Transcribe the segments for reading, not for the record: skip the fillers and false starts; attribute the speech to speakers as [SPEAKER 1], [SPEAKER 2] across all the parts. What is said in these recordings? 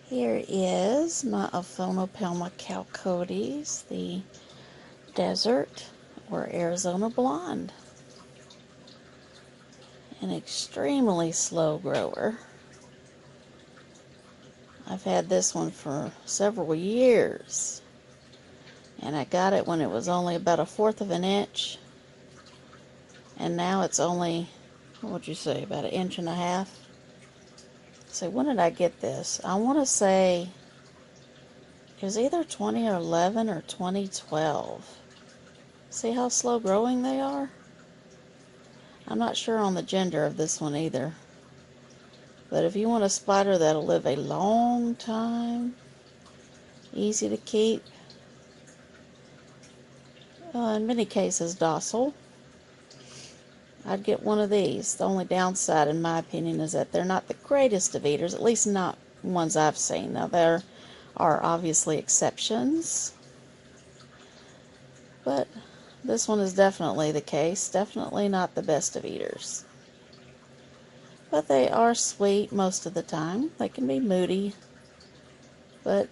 [SPEAKER 1] Here is my Aphonopelma chalcodes, the desert or Arizona blonde. An extremely slow grower. I've had this one for several years, and I got it when it was only about 1/4 of an inch, and now it's only, what would you say, about 1.5 inches. So when did I get this? I want to say it was either 2011 or 2012. See how slow growing they are? I'm not sure on the gender of this one either. But if you want a spider that'll live a long time, easy to keep, in many cases docile, I'd get one of these. The only downside, in my opinion, is that they're not the greatest of eaters, at least not ones I've seen. Now, there are obviously exceptions, but this one is definitely the case. Definitely not the best of eaters. But they are sweet most of the time. They can be moody, but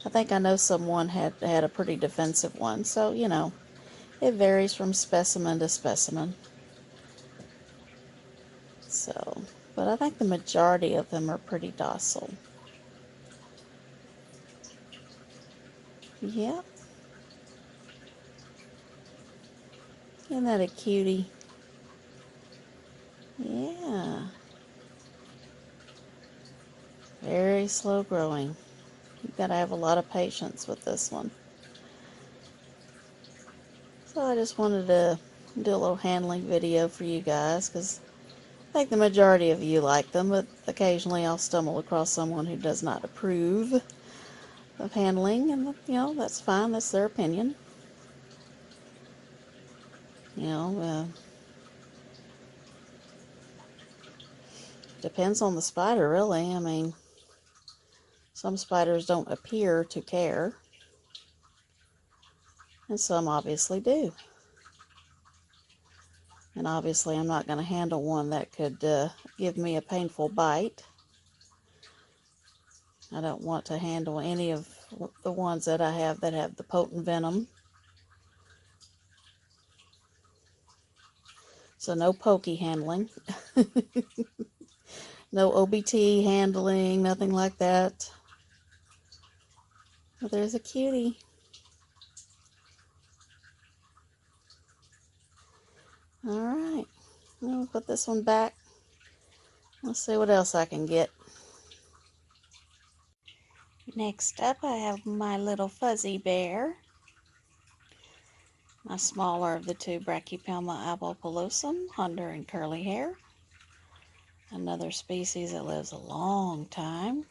[SPEAKER 1] I think I know someone had a pretty defensive one, so, you know, it varies from specimen to specimen. So, but I think the majority of them are pretty docile. Yeah. Isn't that a cutie? Yeah. Very slow growing. You've got to have a lot of patience with this one. So I just wanted to do a little handling video for you guys, because I think the majority of you like them, but occasionally I'll stumble across someone who does not approve of handling, and you know, that's fine. That's their opinion. You know, depends on the spider, really. I mean, some spiders don't appear to care, and some obviously do. And obviously I'm not going to handle one that could give me a painful bite. I don't want to handle any of the ones that I have that have the potent venom. So no pokey handling. No OBT handling, nothing like that. Well, there's a cutie. Alright, I'll put this one back. Let's see what else I can get. Next up, I have my little fuzzy bear. My smaller of the two Brachypelma albopilosum, under and curly hair. Another species that lives a long time.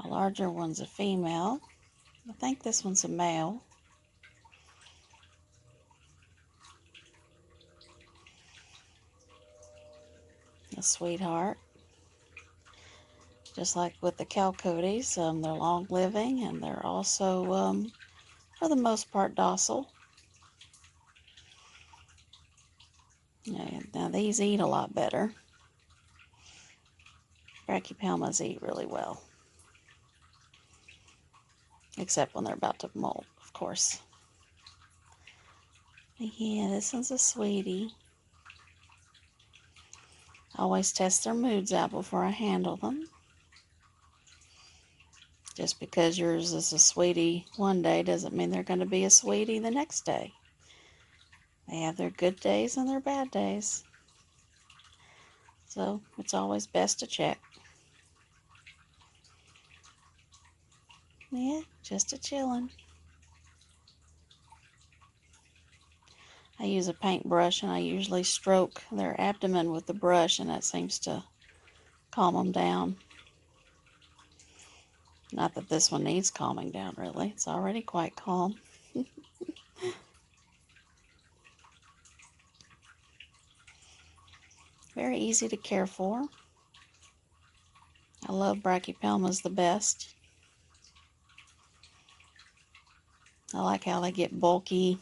[SPEAKER 1] A larger one's a female. I think this one's a male. A sweetheart. Just like with the chalcodes, they're long living, and they're also, for the most part, docile. Yeah, now these eat a lot better. Brachypelmas eat really well. Except when they're about to molt, of course. But yeah, this one's a sweetie. I always test their moods out before I handle them. Just because yours is a sweetie one day doesn't mean they're going to be a sweetie the next day. They have their good days and their bad days. So it's always best to check. Yeah, just a chillin'. I use a paintbrush, and I usually stroke their abdomen with the brush, and that seems to calm them down. Not that this one needs calming down, really. It's already quite calm. Very easy to care for. I love Brachypelmas the best. I like how they get bulky,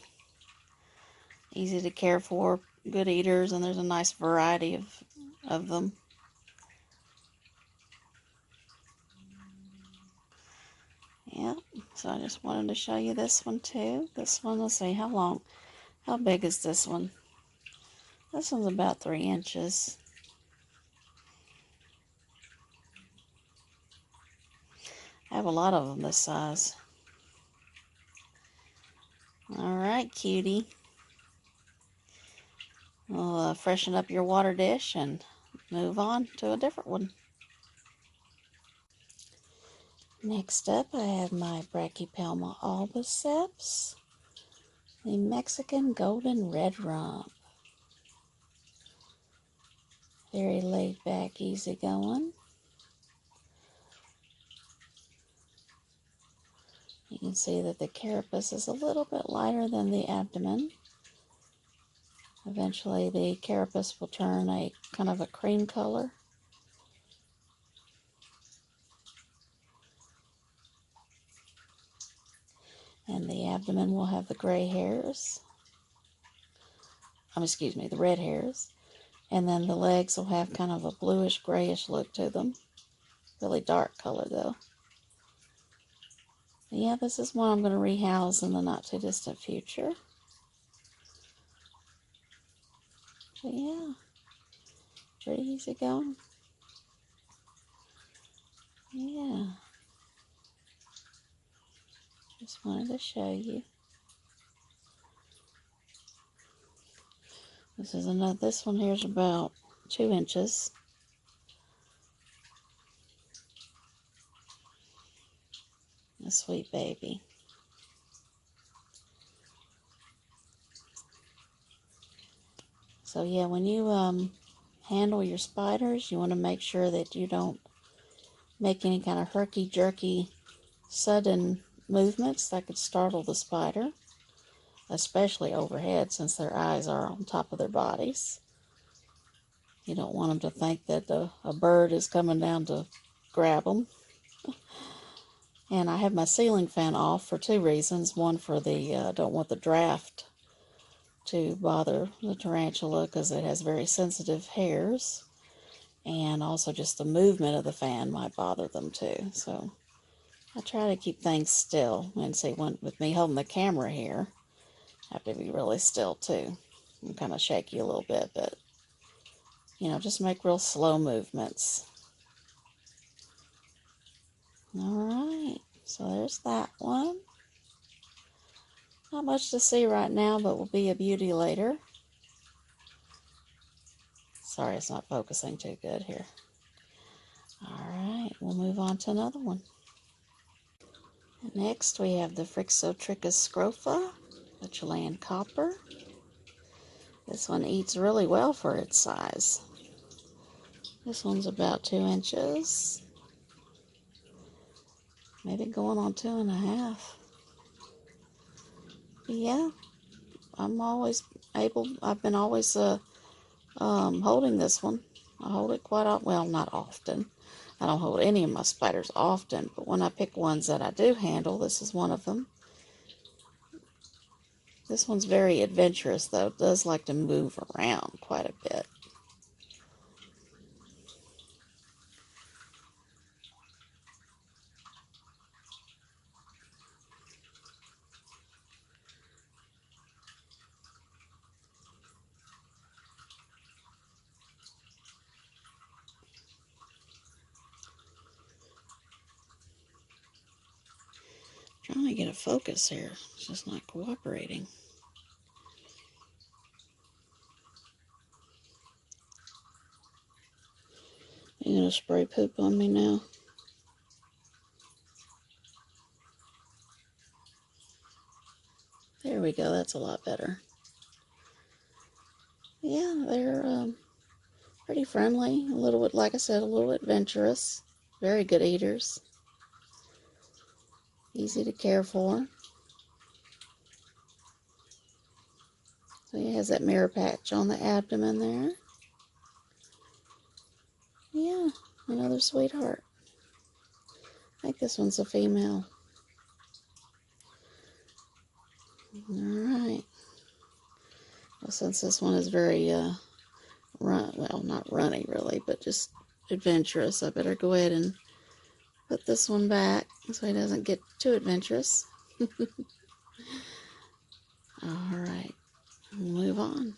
[SPEAKER 1] easy to care for. good eaters, and there's a nice variety of them. Yeah, so I just wanted to show you this one too. This one, let's see, how big is this one? This one's about 3 inches. I have a lot of them this size. Alright, cutie. We'll freshen up your water dish and move on to a different one. Next up, I have my Brachypelma albiceps, the Mexican golden red rump. Very laid back, easy going. You can see that the carapace is a little bit lighter than the abdomen. Eventually the carapace will turn a kind of a cream color. And the abdomen will have the gray hairs. The red hairs. And then the legs will have kind of a bluish grayish look to them. Really dark color though. Yeah, this is one I'm going to rehouse in the not too distant future. But yeah, pretty easy going. Yeah. Just wanted to show you. This one here is about 2 inches. A sweet baby. So yeah, when you handle your spiders, you want to make sure that you don't make any kind of herky-jerky sudden movements that could startle the spider, especially overhead since their eyes are on top of their bodies. You don't want them to think that a bird is coming down to grab them. And I have my ceiling fan off for 2 reasons. One, for the don't want the draft to bother the tarantula because it has very sensitive hairs, and also just the movement of the fan might bother them too. So I try to keep things still, and see, with me holding the camera here, I have to be really still too. I'm kind of shaky a little bit, but you know, just make real slow movements. Alright, so there's that one. Not much to see right now, but will be a beauty later. Sorry, it's not focusing too good here. Alright, we'll move on to another one. Next, we have the Phrixotrichus scrofa, the Chilean copper. This one eats really well for its size. This one's about 2 inches. Maybe going on 2.5. But yeah, I've been always holding this one. I hold it quite often. Well, not often. I don't hold any of my spiders often, but when I pick ones that I do handle, this is one of them. This one's very adventurous, though. It does like to move around quite a bit. Trying to get a focus here. It's just not cooperating. You gonna spray poop on me now? There we go. That's a lot better. Yeah, they're pretty friendly. A little bit, like I said, a little adventurous. Very good eaters. Easy to care for. So he has that mirror patch on the abdomen there. Yeah, another sweetheart. I think this one's a female. Alright. Well, since this one is very, well, not runny really, but just adventurous, I better go ahead and put this one back so he doesn't get too adventurous. All right, move on.